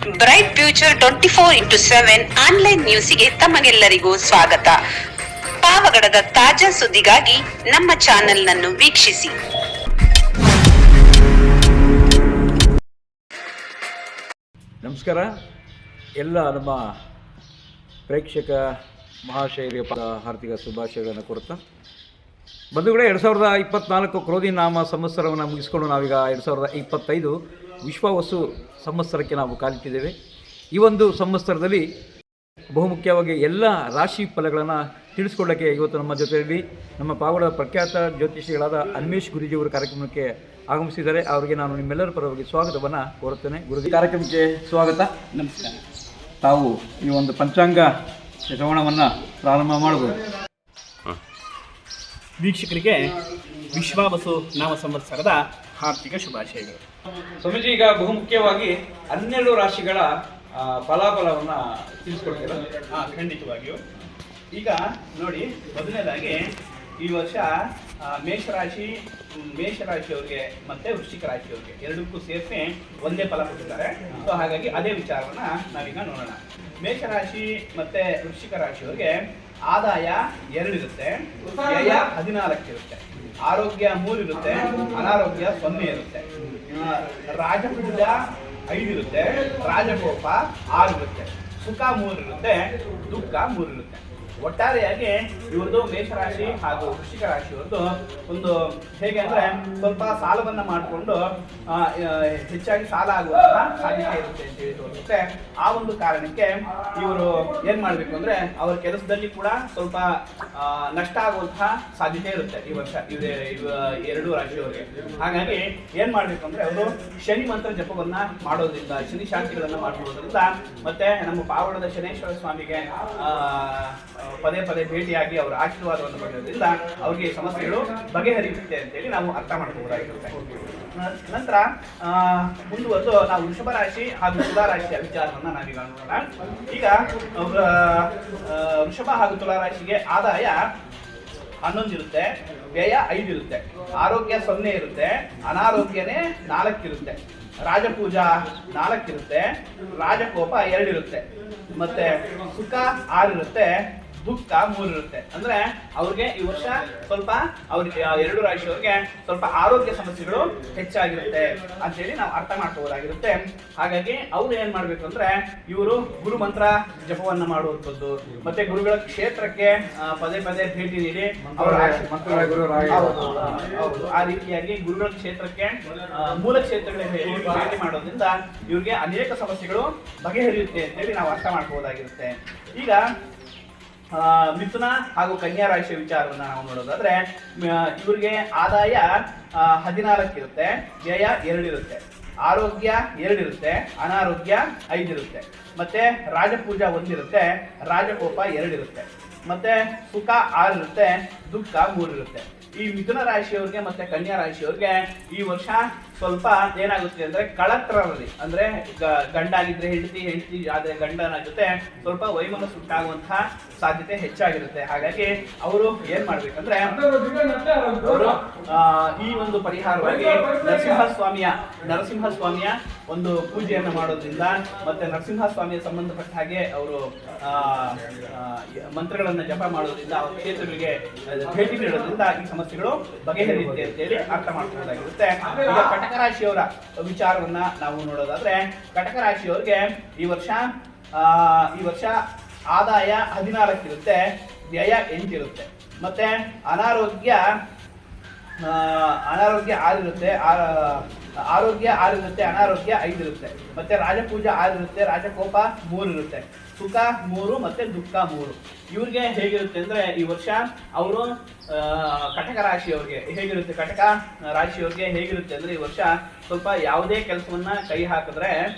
Bright future 24x7 online ನ್ಯೂಸಿಗೆ ತಮಗೆಲ್ಲರಿಗೂ ಸ್ವಾಗತ. ಪಾವಗಡದ ತಾಜಾ ಸುದ್ದಿಗಾಗಿ ನಮ್ಮ ಚಾನೆಲ್ ನನ್ನು ವೀಕ್ಷಿಸಿ. ನಮಸ್ಕಾರ. ಎಲ್ಲ ನಮ್ಮ ಪ್ರೇಕ್ಷಕ ಮಹಾಶಯರಿಗೆ ಹಾರ್ದಿಕ ಶುಭಾಶಯಗಳನ್ನು ಕೊಡ್ತಾ, ಬಂಧುಗಳೇ, 2024 ಕ್ರೋಧಿ ನಾಮ ಸಂವತ್ಸರವನ್ನು ಮುಗಿಸ್ಕೊಂಡು ನಾವೀಗ 2025 ವಿಶ್ವಾವಸು ಸಂವತ್ಸರಕ್ಕೆ ನಾವು ಕಾಲಿಟ್ಟಿದ್ದೇವೆ. ಈ ಒಂದು ಸಂವತ್ಸರದಲ್ಲಿ ಬಹುಮುಖ್ಯವಾಗಿ ಎಲ್ಲ ರಾಶಿ ಫಲಗಳನ್ನು ತಿಳಿಸ್ಕೊಳ್ಳೋಕ್ಕೆ ಇವತ್ತು ನಮ್ಮ ಜೊತೆಯಲ್ಲಿ ನಮ್ಮ ಪಾವಗಡದ ಪ್ರಖ್ಯಾತ ಜ್ಯೋತಿಷಿಗಳಾದ ಅನ್ಮೇಶ್ ಗುರೂಜಿಯವರು ಕಾರ್ಯಕ್ರಮಕ್ಕೆ ಆಗಮಿಸಿದ್ದಾರೆ. ಅವರಿಗೆ ನಾನು ನಿಮ್ಮೆಲ್ಲರ ಪರವಾಗಿ ಸ್ವಾಗತವನ್ನು ಕೋರುತ್ತೇನೆ. ಗುರುಜಿ, ಕಾರ್ಯಕ್ರಮಕ್ಕೆ ಸ್ವಾಗತ. ನಮಸ್ಕಾರ. ತಾವು ಈ ಒಂದು ಪಂಚಾಂಗ ಶ್ರವಣವನ್ನು ಪ್ರಾರಂಭ ಮಾಡಬಹುದು. ವೀಕ್ಷಕರಿಗೆ ವಿಶ್ವಾವಸು ನಾಮ ಸಂವತ್ಸರದ ಹಾರ್ದಿಕ ಶುಭಾಶಯಗಳು. ಸ್ವಾಮೀಜಿ, ಈಗ ಬಹುಮುಖ್ಯವಾಗಿ 12 ರಾಶಿಗಳ ಫಲಾಫಲವನ್ನು ತಿಳಿಸ್ಕೊಡ್ತೀರಾ? ಖಂಡಿತವಾಗಿಯೂ. ಈಗ ನೋಡಿ, ಮೊದಲನೇದಾಗಿ ಈ ವರ್ಷ ಮೇಷರಾಶಿಯವರಿಗೆ ಮತ್ತು ವೃಶ್ಚಿಕ ರಾಶಿಯವರಿಗೆ ಎರಡಕ್ಕೂ ಸೇರಿಸಿ ಒಂದೇ ಫಲ ಕೊಟ್ಟಿದ್ದಾರೆ. ಸೊ ಹಾಗಾಗಿ ಅದೇ ವಿಚಾರವನ್ನು ನಾವೀಗ ನೋಡೋಣ. ಮೇಷರಾಶಿ ಮತ್ತು ವೃಶ್ಚಿಕ ರಾಶಿಯವರಿಗೆ ಆದಾಯ 2 ಇರುತ್ತೆ, ವ್ಯಯ 14 ಇರುತ್ತೆ, ಆರೋಗ್ಯ 3 ಇರುತ್ತೆ, ಅನಾರೋಗ್ಯ 0 ಇರುತ್ತೆ, ರಾಜಪೂಜ 5 ಇರುತ್ತೆ, ರಾಜಕೋಪ 6 ಇರುತ್ತೆ, ಸುಖ 3 ಇರುತ್ತೆ, ದುಃಖ 3 ಇರುತ್ತೆ. ಒಟ್ಟಾರೆಯಾಗಿ ಇವ್ರದ್ದು ಮೇಷರಾಶಿ ಹಾಗೂ ವೃಶ್ಚಿಕ ರಾಶಿಯವ್ರದ್ದು ಒಂದು ಹೇಗೆ ಅಂದರೆ ಸ್ವಲ್ಪ ಸಾಲವನ್ನು ಮಾಡಿಕೊಂಡು ಹೆಚ್ಚಾಗಿ ಸಾಲ ಆಗುವಂತಹ ಸಾಧ್ಯತೆ ಇರುತ್ತೆ ಅಂತ ಹೇಳಿ ತೋರಿಸುತ್ತೆ. ಆ ಒಂದು ಕಾರಣಕ್ಕೆ ಇವರು ಏನು ಮಾಡಬೇಕು ಅಂದರೆ ಅವ್ರ ಕೆಲಸದಲ್ಲಿ ಕೂಡ ಸ್ವಲ್ಪ ನಷ್ಟ ಆಗುವಂತಹ ಸಾಧ್ಯತೆ ಇರುತ್ತೆ ಈ ವರ್ಷ ಎರಡು ರಾಶಿಯವರಿಗೆ. ಹಾಗಾಗಿ ಏನು ಮಾಡಬೇಕು ಅಂದರೆ ಅವರು ಶನಿ ಮಂತ್ರ ಜಪವನ್ನು ಮಾಡೋದ್ರಿಂದ, ಶನಿ ಶಾಂತಿಗಳನ್ನು ಮಾಡಿಕೊಳ್ಳೋದ್ರಿಂದ, ಮತ್ತೆ ನಮ್ಮ ಪಾವಗಡದ ಶನೇಶ್ವರ ಸ್ವಾಮಿಗೆ ಪದೇ ಪದೇ ಭೇಟಿಯಾಗಿ ಅವರ ಆಶೀರ್ವಾದವನ್ನು ಪಡೆಯೋದ್ರಿಂದ ಅವರಿಗೆ ಸಮಸ್ಯೆಗಳು ಬಗೆಹರಿಯುತ್ತೆ ಅಂತೇಳಿ ನಾವು ಅರ್ಥ ಮಾಡ್ಕೋಬಹುದಾಗಿರುತ್ತೆ. ನಂತರ ಮುಂದುವರೆದು ನಾವು ವೃಷಭ ರಾಶಿ ಹಾಗೂ ತುಲಾ ರಾಶಿಯ ವಿಚಾರವನ್ನು ನಾವೀಗ ನೋಡೋಣ. ಈಗ ವೃಷಭ ಹಾಗೂ ತುಲಾ ರಾಶಿಗೆ ಆದಾಯ 11 ಇರುತ್ತೆ, ವ್ಯಯ 5 ಇರುತ್ತೆ, ಆರೋಗ್ಯ 0 ಇರುತ್ತೆ, ಅನಾರೋಗ್ಯನೇ 4 ಇರುತ್ತೆ, ರಾಜಪೂಜಾ 4 ಇರುತ್ತೆ, ರಾಜಕೋಪ 2 ಇರುತ್ತೆ, ಮತ್ತೆ ಸುಖ 6 ಇರುತ್ತೆ, ದುಃಖ 3 ಇರುತ್ತೆ. ಅಂದ್ರೆ ಅವ್ರಿಗೆ ಈ ವರ್ಷ ಸ್ವಲ್ಪ ಅವ್ರಿಗೆ ಎರಡು ರಾಶಿಯವ್ರಿಗೆ ಸ್ವಲ್ಪ ಆರೋಗ್ಯ ಸಮಸ್ಯೆಗಳು ಹೆಚ್ಚಾಗಿರುತ್ತೆ ಅಂತೇಳಿ ನಾವು ಅರ್ಥ ಮಾಡ್ಕೋಬೋದಾಗಿರುತ್ತೆ. ಹಾಗಾಗಿ ಅವ್ರು ಏನ್ ಮಾಡ್ಬೇಕು ಅಂದ್ರೆ ಇವರು ಗುರು ಮಂತ್ರ ಜಪವನ್ನ ಮಾಡುವಂಥದ್ದು, ಮತ್ತೆ ಗುರುಗಳ ಕ್ಷೇತ್ರಕ್ಕೆ ಪದೇ ಪದೇ ಭೇಟಿ ನೀಡಿ ಅವರ ಆ ರೀತಿಯಾಗಿ ಗುರುಗಳ ಕ್ಷೇತ್ರಕ್ಕೆ ಮೂಲ ಕ್ಷೇತ್ರಗಳಿಗೆ ಭೇಟಿ ಮಾಡೋದ್ರಿಂದ ಇವ್ರಿಗೆ ಅನೇಕ ಸಮಸ್ಯೆಗಳು ಬಗೆಹರಿಯುತ್ತೆ ಅಂತೇಳಿ ನಾವು ಅರ್ಥ ಮಾಡ್ಕೋಬೋದಾಗಿರುತ್ತೆ. ಈಗ ಮಿಥುನ ಹಾಗೂ ಕನ್ಯಾ ರಾಶಿಯ ವಿಚಾರವನ್ನು ನಾವು ನೋಡೋದಾದ್ರೆ ಇವರಿಗೆ ಆದಾಯ 14 ಇರುತ್ತೆ, ವ್ಯಯ 2 ಇರುತ್ತೆ, ಆರೋಗ್ಯ 2 ಇರುತ್ತೆ, ಅನಾರೋಗ್ಯ 5 ಇರುತ್ತೆ, ಮತ್ತೆ ರಾಜಪೂಜಾ 1 ಇರುತ್ತೆ, ರಾಜಕೋಪ 2 ಇರುತ್ತೆ, ಮತ್ತೆ ಸುಖ 6 ಇರುತ್ತೆ, ದುಃಖ 3 ಇರುತ್ತೆ. ಈ ಮಿಥುನ ರಾಶಿಯವ್ರಿಗೆ ಮತ್ತೆ ಕನ್ಯಾ ರಾಶಿಯವ್ರಿಗೆ ಈ ವರ್ಷ ಸ್ವಲ್ಪ ಏನಾಗುತ್ತೆ ಅಂದ್ರೆ ಕಳತ್ರರಲ್ಲಿ, ಅಂದ್ರೆ ಗಂಡ ಆಗಿದ್ರೆ ಹೆಂಡತಿ ಆದ್ರೆ ಗಂಡನ ಜೊತೆ ಸ್ವಲ್ಪ ವೈಮನಸ್ಸು ಉಂಟಾಗುವಂತಹ ಸಾಧ್ಯತೆ ಹೆಚ್ಚಾಗಿರುತ್ತೆ. ಹಾಗಾಗಿ ಅವರು ಏನ್ ಮಾಡ್ಬೇಕಂದ್ರೆ ಅವರು ಈ ಒಂದು ಪರಿಹಾರವಾಗಿ ನರಸಿಂಹಸ್ವಾಮಿಯ ಒಂದು ಪೂಜೆಯನ್ನು ಮಾಡೋದ್ರಿಂದ, ಮತ್ತೆ ನರಸಿಂಹಸ್ವಾಮಿಯ ಸಂಬಂಧಪಟ್ಟ ಹಾಗೆ ಅವರು ಮಂತ್ರಗಳನ್ನ ಜಪ ಮಾಡೋದ್ರಿಂದ, ಅವ್ರ ಕ್ಷೇತ್ರಗಳಿಗೆ ಭೇಟಿ ನೀಡೋದ್ರಿಂದ ಈ ಸಮಸ್ಯೆಗಳು ಬಗೆಹರಿಯುತ್ತೆ ಅಂತೇಳಿ ಅರ್ಥ ಮಾಡ್ಕೊಳ್ಳೋದಾಗಿರುತ್ತೆ. ಈಗ ಕಟಕ ರಾಶಿಯವರ ವಿಚಾರವನ್ನ ನಾವು ನೋಡೋದಾದ್ರೆ ಕಟಕ ರಾಶಿಯವರಿಗೆ ಈ ವರ್ಷ ಆದಾಯ 14 ಇರುತ್ತೆ, ವ್ಯಯ 8 ಇರುತ್ತೆ, ಮತ್ತೆ ಅನಾರೋಗ್ಯ 6 ಇರುತ್ತೆ, ಆರೋಗ್ಯ 6 ಇರುತ್ತೆ, ಅನಾರೋಗ್ಯ 5 ಇರುತ್ತೆ, ಮತ್ತೆ ರಾಜಪೂಜಾ 6 ಇರುತ್ತೆ, ರಾಜಕೋಪ 3 ಇರುತ್ತೆ, ಸುಖ 3 ಮತ್ತೆ ದುಃಖ 3. ಇವ್ರಿಗೆ ಹೇಗಿರುತ್ತೆ ಅಂದ್ರೆ ಈ ವರ್ಷ ಅವರು ಕಟಕ ರಾಶಿಯವ್ರಿಗೆ ಹೇಗಿರುತ್ತೆ, ಕಟಕ ರಾಶಿಯವ್ರಿಗೆ ಹೇಗಿರುತ್ತೆ ಅಂದ್ರೆ ಈ ವರ್ಷ ಸ್ವಲ್ಪ ಯಾವುದೇ ಕೆಲಸವನ್ನ ಕೈ ಹಾಕಿದ್ರೆ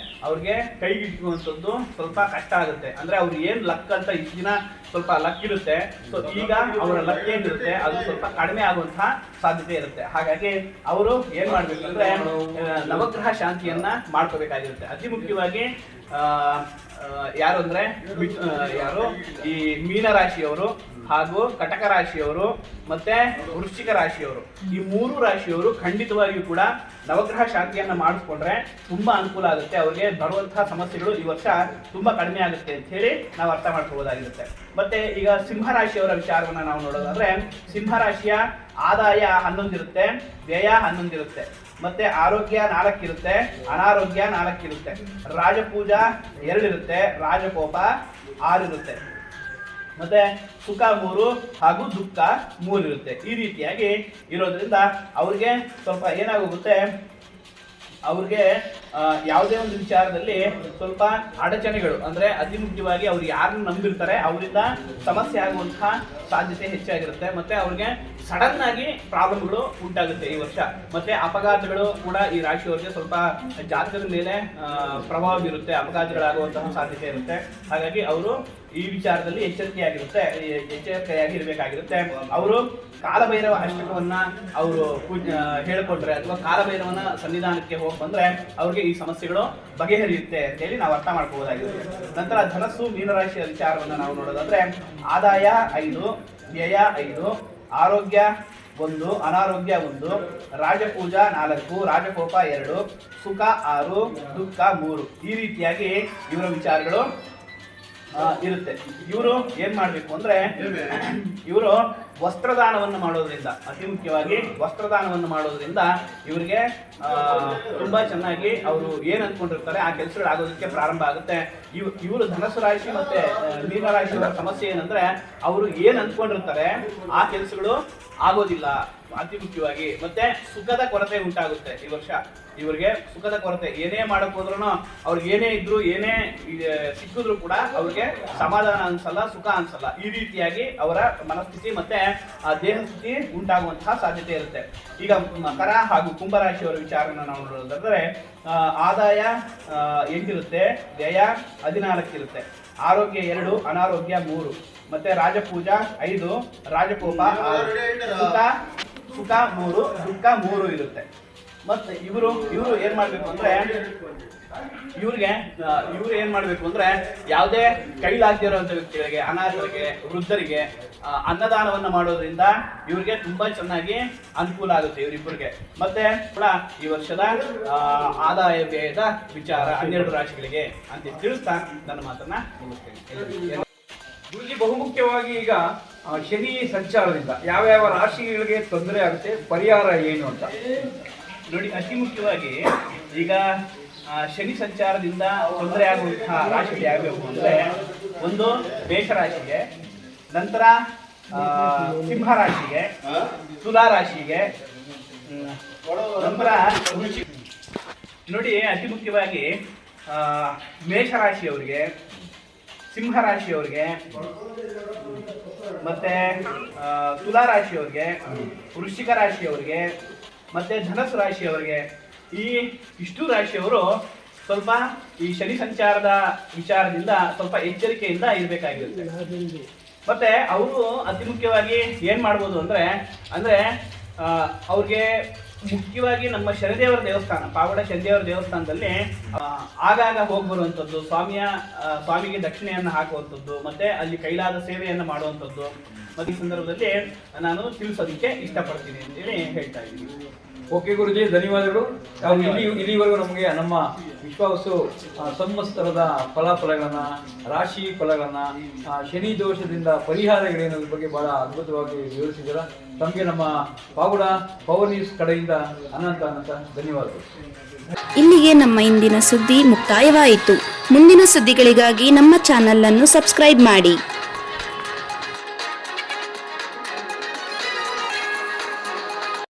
ಅವ್ರಿಗೆ ಕೈಗಿಟ್ಟುವಂಥದ್ದು ಸ್ವಲ್ಪ ಕಷ್ಟ ಆಗುತ್ತೆ. ಅಂದ್ರೆ ಅವ್ರು ಏನ್ ಲಕ್ ಅಂತ ಇಷ್ಟು ದಿನ ಸ್ವಲ್ಪ ಲಕ್ ಇರುತ್ತೆ, ಸೊ ಈಗ ಅವರ ಲಕ್ ಏನಿರುತ್ತೆ ಅದು ಸ್ವಲ್ಪ ಕಡಿಮೆ ಆಗುವಂತಹ ಸಾಧ್ಯತೆ ಇರುತ್ತೆ. ಹಾಗಾಗಿ ಅವರು ಏನ್ ಮಾಡ್ಬೇಕಂದ್ರೆ ನವಗ್ರಹ ಶಾಂತಿಯನ್ನ ಮಾಡ್ಕೋಬೇಕಾಗಿರುತ್ತೆ. ಅತಿ ಮುಖ್ಯವಾಗಿ ಯಾರು ಅಂದ್ರೆ ಯಾರು ಈ ಮೀನರಾಶಿಯವರು ಹಾಗೂ ಕಟಕ ರಾಶಿಯವರು ಮತ್ತೆ ವೃಶ್ಚಿಕ ರಾಶಿಯವರು, ಈ 3 ರಾಶಿಯವರು ಖಂಡಿತವಾಗಿಯೂ ಕೂಡ ನವಗ್ರಹ ಶಾಂತಿಯನ್ನ ಮಾಡಿಸ್ಕೊಂಡ್ರೆ ತುಂಬಾ ಅನುಕೂಲ ಆಗುತ್ತೆ. ಅವ್ರಿಗೆ ಬರುವಂತಹ ಸಮಸ್ಯೆಗಳು ಈ ವರ್ಷ ತುಂಬಾ ಕಡಿಮೆ ಆಗುತ್ತೆ ಅಂತ ಹೇಳಿ ನಾವು ಅರ್ಥ ಮಾಡ್ಕೋಬಹುದಾಗಿರುತ್ತೆ. ಮತ್ತೆ ಈಗ ಸಿಂಹರಾಶಿಯವರ ವಿಚಾರವನ್ನ ನಾವು ನೋಡೋದಾದ್ರೆ, ಸಿಂಹರಾಶಿಯ ಆದಾಯ 11 ಇರುತ್ತೆ, ವ್ಯಯ 11 ಇರುತ್ತೆ, ಮತ್ತೆ ಆರೋಗ್ಯ 4 ಇರುತ್ತೆ, ಅನಾರೋಗ್ಯ 4 ಇರುತ್ತೆ, ರಾಜಪೂಜಾ 2 ಇರುತ್ತೆ, ರಾಜಕೋಪ 6 ಇರುತ್ತೆ, ಮತ್ತೆ ಸುಖ 3 ಹಾಗೂ ದುಃಖ 3 ಇರುತ್ತೆ. ಈ ರೀತಿಯಾಗಿ ಇರೋದ್ರಿಂದ ಅವ್ರಿಗೆ ಸ್ವಲ್ಪ ಏನಾಗುತ್ತೆ, ಅವ್ರಿಗೆ ಯಾವುದೇ ಒಂದು ವಿಚಾರದಲ್ಲಿ ಸ್ವಲ್ಪ ಅಡಚಣೆಗಳು ಅಂದ್ರೆ ಅತಿ ಮುಖ್ಯವಾಗಿ ಅವ್ರು ಯಾರನ್ನ ನಂಬಿರ್ತಾರೆ ಅವರಿಂದ ಸಮಸ್ಯೆ ಆಗುವಂತಹ ಸಾಧ್ಯತೆ ಹೆಚ್ಚಾಗಿರುತ್ತೆ. ಮತ್ತೆ ಅವ್ರಿಗೆ ಸಡನ್ ಆಗಿ ಪ್ರಾಬ್ಲಮ್ಗಳು ಉಂಟಾಗುತ್ತೆ ಈ ವರ್ಷ. ಮತ್ತೆ ಅಪಘಾತಗಳು ಕೂಡ ಈ ರಾಶಿಯವರಿಗೆ ಸ್ವಲ್ಪ ಜಾತಕದ ಮೇಲೆ ಪ್ರಭಾವ ಬೀರುತ್ತೆ, ಅಪಘಾತಗಳಾಗುವಂತಹ ಸಾಧ್ಯತೆ ಇರುತ್ತೆ. ಹಾಗಾಗಿ ಅವರು ಈ ವಿಚಾರದಲ್ಲಿ ಎಚ್ಚರಿಕೆಯಾಗಿ ಇರಬೇಕಾಗಿರುತ್ತೆ. ಅವರು ಕಾಲಭೈರವ ಅಷ್ಟಕವನ್ನ ಅವರು ಹೇಳಿಕೊಟ್ರೆ ಅಥವಾ ಕಾಲಭೈರವನ ಸನ್ನಿಧಾನಕ್ಕೆ ಹೋಗಿ ಬಂದ್ರೆ ಅವ್ರಿಗೆ ಈ ಸಮಸ್ಯೆಗಳು ಬಗೆಹರಿಯುತ್ತೆ ಅಂತ ಹೇಳಿ ನಾವು ಅರ್ಥ ಮಾಡ್ಕೋಬಹುದಾಗಿರುತ್ತೆ. ನಂತರ ಧನಸ್ಸು ಮೀನರಾಶಿಯ ವಿಚಾರವನ್ನ ನಾವು ನೋಡೋದಾದ್ರೆ, ಆದಾಯ 5, ವ್ಯಯ 5, ಆರೋಗ್ಯ 1, ಅನಾರೋಗ್ಯ 1, ರಾಜಪೂಜಾ 4, ರಾಜಕೋಪ 2, ಸುಖ 6, ದುಃಖ 3. ಈ ರೀತಿಯಾಗಿ ಇವರ ವಿಚಾರಗಳು ಇರುತ್ತೆ. ಇವರು ಏನ್ ಮಾಡ್ಬೇಕು ಅಂದ್ರೆ, ಇವರು ವಸ್ತ್ರದಾನವನ್ನು ಮಾಡೋದ್ರಿಂದ, ಅತಿ ಮುಖ್ಯವಾಗಿ ವಸ್ತ್ರದಾನವನ್ನು ಮಾಡೋದ್ರಿಂದ ಇವರಿಗೆ ತುಂಬಾ ಚೆನ್ನಾಗಿ ಅವರು ಏನ್ ಅನ್ಕೊಂಡಿರ್ತಾರೆ ಆ ಕೆಲಸಗಳು ಆಗೋದಕ್ಕೆ ಪ್ರಾರಂಭ ಆಗುತ್ತೆ. ಇವರು ಧನಸ್ಸು ರಾಶಿ ಮತ್ತೆ ಮೀನರಾಶಿಯವರ ಸಮಸ್ಯೆ ಏನಂದ್ರೆ, ಅವರು ಏನ್ ಅನ್ಕೊಂಡಿರ್ತಾರೆ ಆ ಕೆಲಸಗಳು ಆಗೋದಿಲ್ಲ ಅತಿ ಮುಖ್ಯವಾಗಿ. ಮತ್ತೆ ಸುಖದ ಕೊರತೆ ಉಂಟಾಗುತ್ತೆ ಈ ವರ್ಷ. ಇವರಿಗೆ ಸುಖದ ಕೊರತೆ, ಏನೇ ಮಾಡಕ್ ಹೋದ್ರೂ ಅವ್ರಿಗೆ ಏನೇ ಇದ್ರು ಏನೇ ಸಿಕ್ಕಿದ್ರು ಕೂಡ ಅವ್ರಿಗೆ ಸಮಾಧಾನ ಅನ್ಸಲ್ಲ, ಸುಖ ಅನ್ಸಲ್ಲ. ಈ ರೀತಿಯಾಗಿ ಅವರ ಮನಸ್ಥಿತಿ ಮತ್ತೆ ದೇಹ ಸ್ಥಿತಿ ಉಂಟಾಗುವಂತಹ ಸಾಧ್ಯತೆ ಇರುತ್ತೆ. ಈಗ ಮಕರ ಹಾಗೂ ಕುಂಭರಾಶಿಯವರ ವಿಚಾರನ ನಾವು ನೋಡೋದಾದ್ರೆ, ಆದಾಯ 8 ಇರುತ್ತೆ, ವ್ಯಯ 14 ಇರುತ್ತೆ, ಆರೋಗ್ಯ 2, ಅನಾರೋಗ್ಯ 3, ಮತ್ತೆ ರಾಜಪೂಜಾ 5, ರಾಜಕೋಪ 6, ಸುಖ 3, ದುಃಖ 3 ಇರುತ್ತೆ. ಮತ್ತೆ ಇವರು ಏನ್ ಮಾಡ್ಬೇಕು ಅಂದ್ರೆ, ಇವ್ರು ಏನ್ ಮಾಡ್ಬೇಕು ಅಂದ್ರೆ, ಯಾವುದೇ ಕೈಲಾಗದಿರುವಂತ ವ್ಯಕ್ತಿಗಳಿಗೆ, ಅನಾಥರಿಗೆ, ವೃದ್ಧರಿಗೆ ಅನ್ನದಾನವನ್ನ ಮಾಡೋದ್ರಿಂದ ಇವ್ರಿಗೆ ತುಂಬಾ ಚೆನ್ನಾಗಿ ಅನುಕೂಲ ಆಗುತ್ತೆ ಇವರಿಬ್ಬರಿಗೆ. ಮತ್ತೆ ಕೂಡ ಈ ವರ್ಷದ ಆದಾಯ ವ್ಯಯದ ವಿಚಾರ 12 ರಾಶಿಗಳಿಗೆ ಅಂತ ತಿಳಿಸ್ತಾ ನನ್ನ ಮಾತನ್ನ ಮುಗಿಸ್ತೇನೆ. ಗುರುಜಿ, ಬಹುಮುಖ್ಯವಾಗಿ ಈಗ ಶನಿ ಸಂಚಾರದಿಂದ ಯಾವ್ಯಾವ ರಾಶಿಗಳಿಗೆ ತೊಂದರೆ ಆಗುತ್ತೆ, ಪರಿಹಾರ ಏನು ಅಂತ ನೋಡಿ. ಅತಿ ಮುಖ್ಯವಾಗಿ ಈಗ ಶನಿ ಸಂಚಾರದಿಂದ ತೊಂದರೆ ಆಗುವಂತಹ ರಾಶಿಗಳು ಯಾವ್ಯಾವು ಅಂದ್ರೆ, ಒಂದು ಮೇಷರಾಶಿಗೆ, ನಂತರ ಸಿಂಹರಾಶಿಗೆ, ತುಲಾ ರಾಶಿಗೆ, ನಂತರ ನೋಡಿ ಅತಿ ಮುಖ್ಯವಾಗಿ ಮೇಷರಾಶಿಯವರಿಗೆ, ಸಿಂಹರಾಶಿಯವರಿಗೆ, ಮತ್ತೆ ತುಲಾ ರಾಶಿಯವರಿಗೆ, ವೃಶ್ಚಿಕ ರಾಶಿಯವರಿಗೆ, ಮತ್ತೆ ಧನಸ್ಸು ರಾಶಿಯವರಿಗೆ, ಇಷ್ಟು ರಾಶಿಯವರು ಸ್ವಲ್ಪ ಈ ಶನಿ ಸಂಚಾರದ ವಿಚಾರದಿಂದ ಸ್ವಲ್ಪ ಎಚ್ಚರಿಕೆಯಿಂದ ಇರಬೇಕಾಗಿರುತ್ತೆ. ಮತ್ತೆ ಅವರು ಅತಿ ಮುಖ್ಯವಾಗಿ ಏನ್ ಮಾಡ್ಬೋದು ಅಂದ್ರೆ ಅವ್ರಿಗೆ ಮುಖ್ಯವಾಗಿ ನಮ್ಮ ಶನಿದೇವರ ದೇವಸ್ಥಾನ, ಪಾವಗಡ ಶನಿದೇವರ ದೇವಸ್ಥಾನದಲ್ಲಿ ಆಗಾಗ ಹೋಗಿ ಬರುವಂಥದ್ದು, ಸ್ವಾಮಿಗೆ ದಕ್ಷಿಣೆಯನ್ನು ಹಾಕುವಂಥದ್ದು, ಮತ್ತೆ ಅಲ್ಲಿ ಕೈಲಾದ ಸೇವೆಯನ್ನು ಮಾಡುವಂಥದ್ದು ಮತ್ತೆ ಈ ಸಂದರ್ಭದಲ್ಲಿ ನಾನು ತಿಳಿಸೋದಕ್ಕೆ ಇಷ್ಟಪಡ್ತೀನಿ ಅಂತೇಳಿ ಹೇಳ್ತಾ ಇದ್ದೀನಿ. ಓಕೆ ಗುರುಜಿ, ಧನ್ಯವಾದಗಳು. ಇಲ್ಲಿವರೆಗೂ ನಮಗೆ ನಮ್ಮ ವಿಶ್ವಾಸು ಸಂವತ್ಸರದ ಫಲಾಫಲಗಳನ್ನ, ರಾಶಿ ಫಲಗಳನ್ನ, ಶನಿ ದೋಷದಿಂದ ಪರಿಹಾರಗಳೇನೋದ್ರ ಬಗ್ಗೆ ಬಹಳ ಅದ್ಭುತವಾಗಿ ವಿವರಿಸಿದ್ದೀರ. ತಮಗೆ ನಮ್ಮ ಪಾವಗಡ ಪವರ್ ನ್ಯೂಸ್ ಕಡೆಯಿಂದ ಅನಂತ ಧನ್ಯವಾದಗಳು. ಇಲ್ಲಿಗೆ ನಮ್ಮ ಇಂದಿನ ಸುದ್ದಿ ಮುಕ್ತಾಯವಾಯಿತು. ಮುಂದಿನ ಸುದ್ದಿಗಳಿಗಾಗಿ ನಮ್ಮ ಚಾನೆಲ್ ಅನ್ನು ಸಬ್ಸ್ಕ್ರೈಬ್ ಮಾಡಿ.